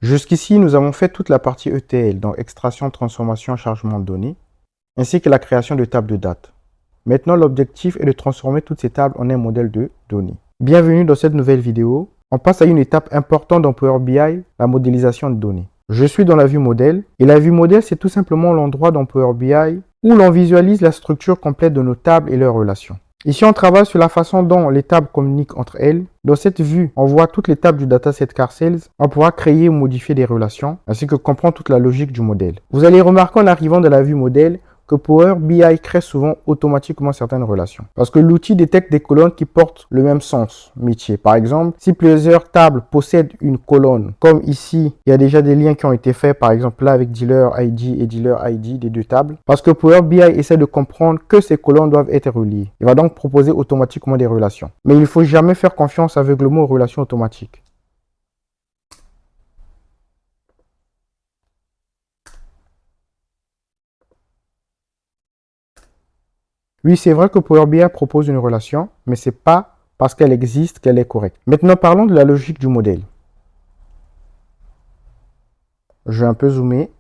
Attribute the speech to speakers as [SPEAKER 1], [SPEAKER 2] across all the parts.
[SPEAKER 1] Jusqu'ici, nous avons fait toute la partie ETL, donc extraction, transformation, chargement de données, ainsi que la création de tables de date. Maintenant, l'objectif est de transformer toutes ces tables en un modèle de données. Bienvenue dans cette nouvelle vidéo. On passe à une étape importante dans Power BI, la modélisation de données. Je suis dans la vue modèle, et la vue modèle, c'est tout simplement l'endroit dans Power BI où l'on visualise la structure complète de nos tables et leurs relations. Ici, on travaille sur la façon dont les tables communiquent entre elles. Dans cette vue, on voit toutes les tables du dataset CarSales. On pourra créer ou modifier des relations, ainsi que comprendre toute la logique du modèle. Vous allez remarquer en arrivant dans la vue modèle que Power BI crée souvent automatiquement certaines relations. Parce que l'outil détecte des colonnes qui portent le même sens métier. Par exemple, si plusieurs tables possèdent une colonne, comme ici, il y a déjà des liens qui ont été faits, par exemple là avec Dealer ID et Dealer ID des deux tables. Parce que Power BI essaie de comprendre que ces colonnes doivent être reliées. Il va donc proposer automatiquement des relations. Mais il ne faut jamais faire confiance aveuglément aux relations automatiques. Oui, c'est vrai que Power BI propose une relation, mais ce n'est pas parce qu'elle existe qu'elle est correcte. Maintenant, parlons de la logique du modèle. Je vais un peu zoomer.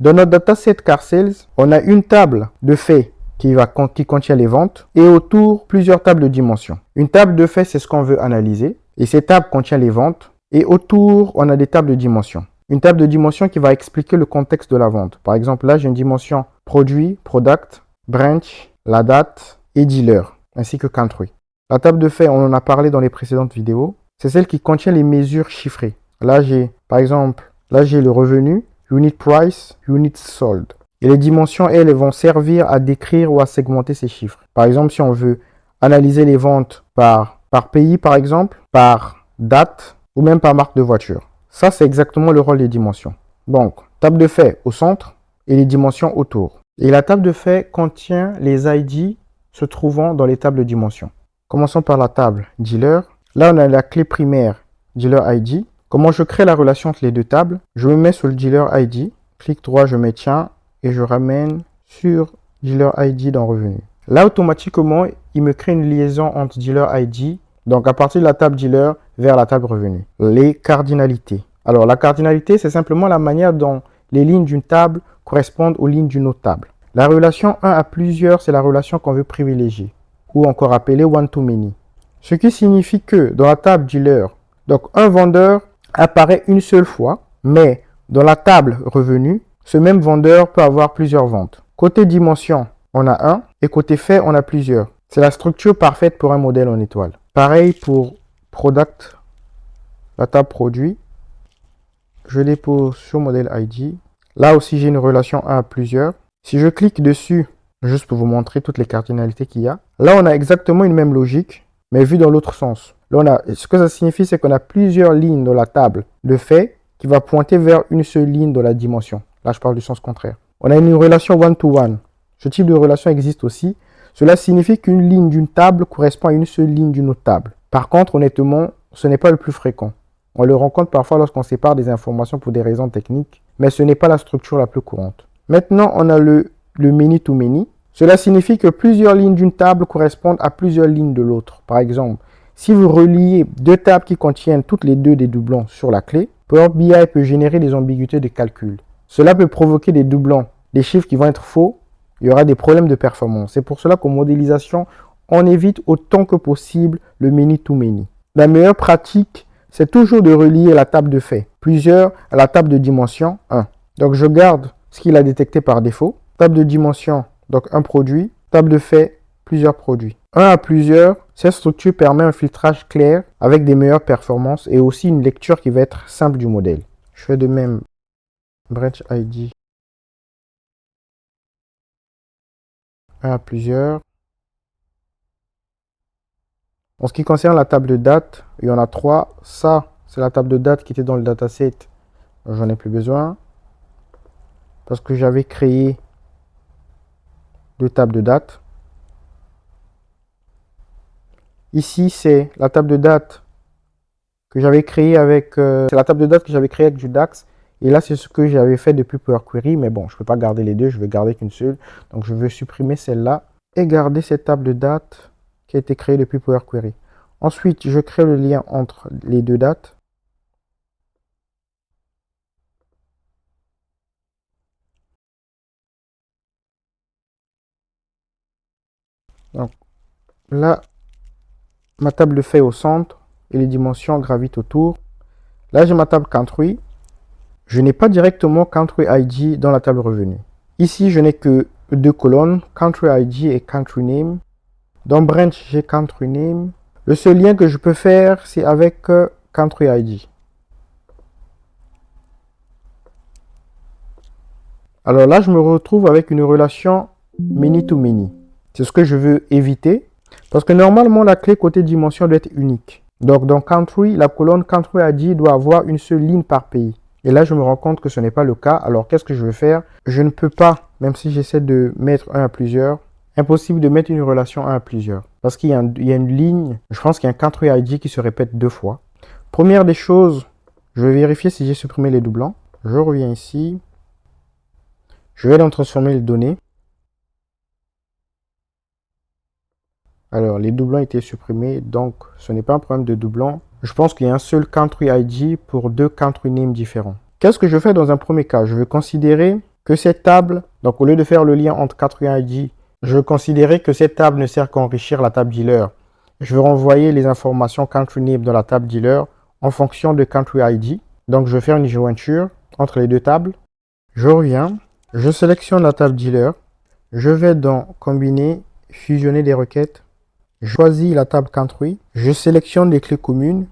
[SPEAKER 1] Dans notre dataset CarSales, on a une table de faits qui contient les ventes et autour plusieurs tables de dimensions. Une table de faits, c'est ce qu'on veut analyser et cette table contient les ventes et autour, on a des tables de dimensions. Une table de dimension qui va expliquer le contexte de la vente. Par exemple, là, j'ai une dimension produit, product, branch, la date et dealer, ainsi que country. La table de faits, on en a parlé dans les précédentes vidéos. C'est celle qui contient les mesures chiffrées. Là, par exemple, j'ai le revenu, unit price, unit sold. Et les dimensions, elles vont servir à décrire ou à segmenter ces chiffres. Par exemple, si on veut analyser les ventes par pays, par exemple, par date ou même par marque de voiture. Ça, c'est exactement le rôle des dimensions. Donc, table de faits au centre et les dimensions autour. Et la table de faits contient les ID se trouvant dans les tables de dimensions. Commençons par la table dealer. Là, on a la clé primaire dealer ID. Comment je crée la relation entre les deux tables? Je me mets sur le dealer ID. Clic droit, je maintiens et je ramène sur dealer ID dans revenu. Là, automatiquement, il me crée une liaison entre dealer ID, donc à partir de la table dealer vers la table revenu. Les cardinalités. Alors, la cardinalité, c'est simplement la manière dont les lignes d'une table correspondent aux lignes d'une autre table. La relation 1 à plusieurs, c'est la relation qu'on veut privilégier, ou encore appelée one-to-many. Ce qui signifie que dans la table dealer, donc un vendeur apparaît une seule fois, mais dans la table revenu, ce même vendeur peut avoir plusieurs ventes. Côté dimension, on a un, et côté fait, on a plusieurs. C'est la structure parfaite pour un modèle en étoile. Pareil pour product, la table produit. Je dépose sur modèle ID. Là aussi, j'ai une relation 1 à plusieurs. Si je clique dessus, juste pour vous montrer toutes les cardinalités qu'il y a, là, on a exactement une même logique, mais vue dans l'autre sens. Là, ce que ça signifie, c'est qu'on a plusieurs lignes dans la table de fait qui va pointer vers une seule ligne dans la dimension. Là, je parle du sens contraire. On a une relation one-to-one. Ce type de relation existe aussi. Cela signifie qu'une ligne d'une table correspond à une seule ligne d'une autre table. Par contre, honnêtement, ce n'est pas le plus fréquent. On le rencontre parfois lorsqu'on sépare des informations pour des raisons techniques, mais ce n'est pas la structure la plus courante. Maintenant, on a le many-to-many. Cela signifie que plusieurs lignes d'une table correspondent à plusieurs lignes de l'autre. Par exemple, si vous reliez deux tables qui contiennent toutes les deux des doublons sur la clé, Power BI peut générer des ambiguïtés de calcul. Cela peut provoquer des doublons, des chiffres qui vont être faux. Il y aura des problèmes de performance. C'est pour cela qu'en modélisation, on évite autant que possible le many-to-many. La meilleure pratique, c'est toujours de relier la table de faits, plusieurs à la table de dimension 1. Donc je garde ce qu'il a détecté par défaut. Table de dimension, donc un produit. Table de faits, plusieurs produits. 1 à plusieurs, cette structure permet un filtrage clair avec des meilleures performances et aussi une lecture qui va être simple du modèle. Je fais de même branch ID 1 à plusieurs. En ce qui concerne la table de date, il y en a 3. Ça, c'est la table de date qui était dans le dataset. J'en ai plus besoin. Parce que j'avais créé 2 tables de date. Ici, c'est la table de date que j'avais créée avec... c'est la table de date que j'avais créée avec du DAX. Et là, c'est ce que j'avais fait depuis Power Query. Mais bon, je ne peux pas garder les deux. Je vais garder qu'une seule. Donc, je vais supprimer celle-là et garder cette table de date qui a été créée depuis Power Query. Ensuite, je crée le lien entre les deux dates. Donc là, ma table de fait au centre et les dimensions gravitent autour. Là, j'ai ma table country. Je n'ai pas directement country ID dans la table revenu. Ici, je n'ai que deux colonnes, country ID et country name. Dans branch, j'ai country name. Le seul lien que je peux faire, c'est avec country ID. Alors là, je me retrouve avec une relation many to many. C'est ce que je veux éviter. Parce que normalement, la clé côté dimension doit être unique. Donc dans country, la colonne country ID doit avoir une seule ligne par pays. Et là, je me rends compte que ce n'est pas le cas. Alors qu'est-ce que je vais faire? Je ne peux pas, même si j'essaie de mettre un à plusieurs, impossible de mettre une relation un à plusieurs. Parce qu'il y a une ligne, je pense qu'il y a un country ID qui se répète deux fois. Première des choses, je vais vérifier si j'ai supprimé les doublons. Je reviens ici. Je vais donc transformer les données. Alors, les doublons étaient supprimés, donc ce n'est pas un problème de doublons. Je pense qu'il y a un seul country ID pour deux country names différents. Qu'est-ce que je fais dans un premier cas? Je vais considérer que cette table, donc au lieu de faire le lien entre country ID, je vais considérer que cette table ne sert qu'à enrichir la table dealer. Je vais renvoyer les informations country name dans la table dealer en fonction de country ID. Donc, je vais faire une jointure entre les deux tables. Je reviens, je sélectionne la table dealer. Je vais dans combiner, fusionner des requêtes. Je choisis la table country. Je sélectionne les clés communes.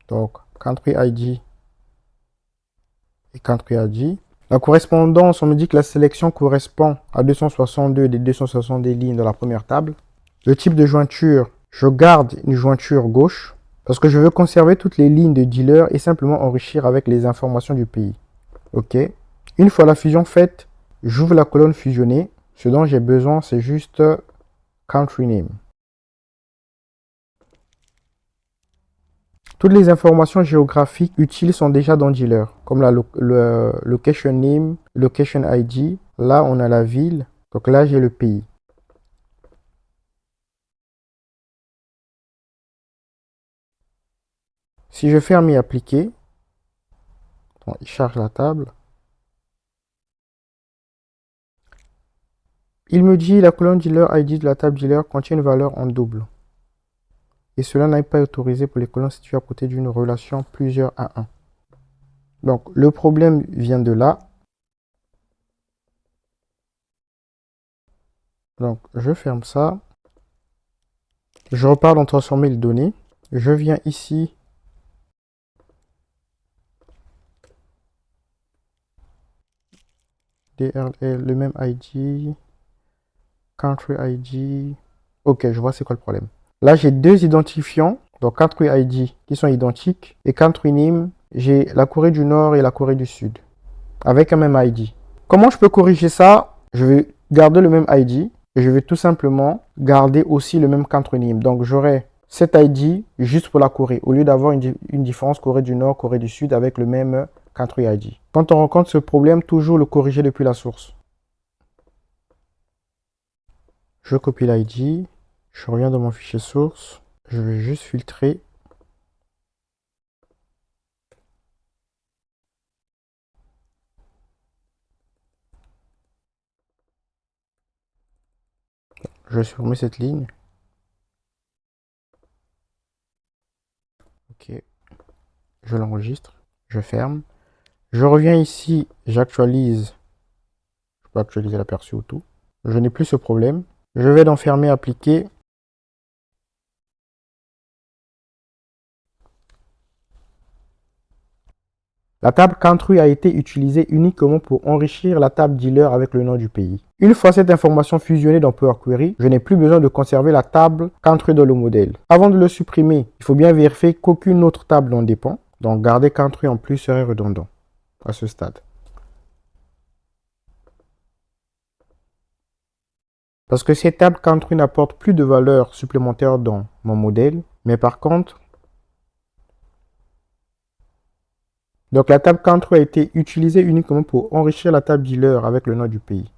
[SPEAKER 1] Donc, country ID et country ID. La correspondance, on me dit que la sélection correspond à 262 des 270 lignes de la première table. Le type de jointure, je garde une jointure gauche parce que je veux conserver toutes les lignes de dealer et simplement enrichir avec les informations du pays. OK. Une fois la fusion faite, j'ouvre la colonne fusionnée. Ce dont j'ai besoin, c'est juste country name. Toutes les informations géographiques utiles sont déjà dans dealer, comme la location name, location ID. Là, on a la ville. Donc là, j'ai le pays. Si je ferme et appliquer, bon, il charge la table. Il me dit la colonne dealer ID de la table dealer contient une valeur en double. Et cela n'est pas autorisé pour les colonnes situées à côté d'une relation plusieurs à 1. Donc, le problème vient de là. Donc, je ferme ça. Je repars dans transformer les données. Je viens ici. DRL, le même ID. Country ID. Ok, je vois c'est quoi le problème. Là, j'ai deux identifiants. Donc, Country ID qui sont identiques. Et Country Name, j'ai la Corée du Nord et la Corée du Sud. Avec un même ID. Comment je peux corriger ça? Je vais garder le même ID. Et je vais tout simplement garder aussi le même country name. Donc, j'aurai cet ID juste pour la Corée, au lieu d'avoir une différence Corée du Nord, Corée du Sud avec le même country ID. Quand on rencontre ce problème, toujours le corriger depuis la source. Je copie l'ID. Je reviens dans mon fichier source. Je vais juste filtrer. Je vais supprimer cette ligne. Ok. Je l'enregistre. Je ferme. Je reviens ici. J'actualise. Je peux actualiser l'aperçu ou tout. Je n'ai plus ce problème. Je vais dans fermer, appliquer. La table country a été utilisée uniquement pour enrichir la table dealer avec le nom du pays. Une fois cette information fusionnée dans Power Query, je n'ai plus besoin de conserver la table country dans le modèle. Avant de le supprimer, il faut bien vérifier qu'aucune autre table n'en dépend. Donc garder country en plus serait redondant à ce stade. Parce que cette table country n'apporte plus de valeur supplémentaire dans mon modèle, mais par contre, donc la table country a été utilisée uniquement pour enrichir la table dealer avec le nom du pays.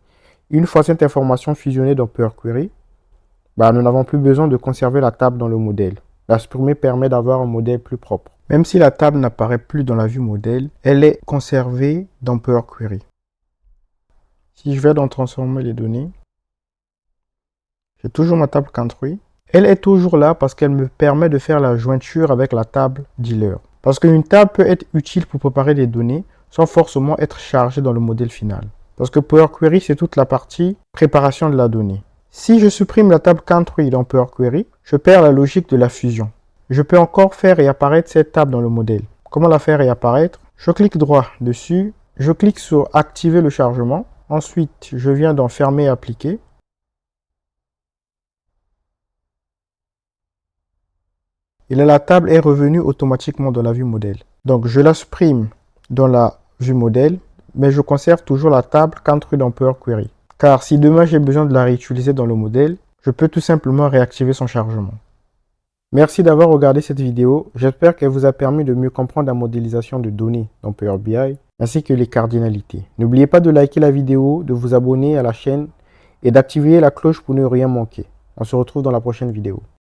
[SPEAKER 1] Une fois cette information fusionnée dans Power Query, nous n'avons plus besoin de conserver la table dans le modèle. La supprimer permet d'avoir un modèle plus propre. Même si la table n'apparaît plus dans la vue modèle, elle est conservée dans Power Query. Si je vais dans transformer les données, j'ai toujours ma table country. Elle est toujours là parce qu'elle me permet de faire la jointure avec la table dealer. Parce qu'une table peut être utile pour préparer des données sans forcément être chargée dans le modèle final. Parce que Power Query, c'est toute la partie préparation de la donnée. Si je supprime la table country dans Power Query, je perds la logique de la fusion. Je peux encore faire réapparaître cette table dans le modèle. Comment la faire réapparaître? Je clique droit dessus, je clique sur activer le chargement. Ensuite, je viens dans fermer et appliquer. Et là, la table est revenue automatiquement dans la vue modèle. Donc, je la supprime dans la vue modèle, mais je conserve toujours la table country dans Power Query. Car si demain j'ai besoin de la réutiliser dans le modèle, je peux tout simplement réactiver son chargement. Merci d'avoir regardé cette vidéo. J'espère qu'elle vous a permis de mieux comprendre la modélisation de données dans Power BI, ainsi que les cardinalités. N'oubliez pas de liker la vidéo, de vous abonner à la chaîne et d'activer la cloche pour ne rien manquer. On se retrouve dans la prochaine vidéo.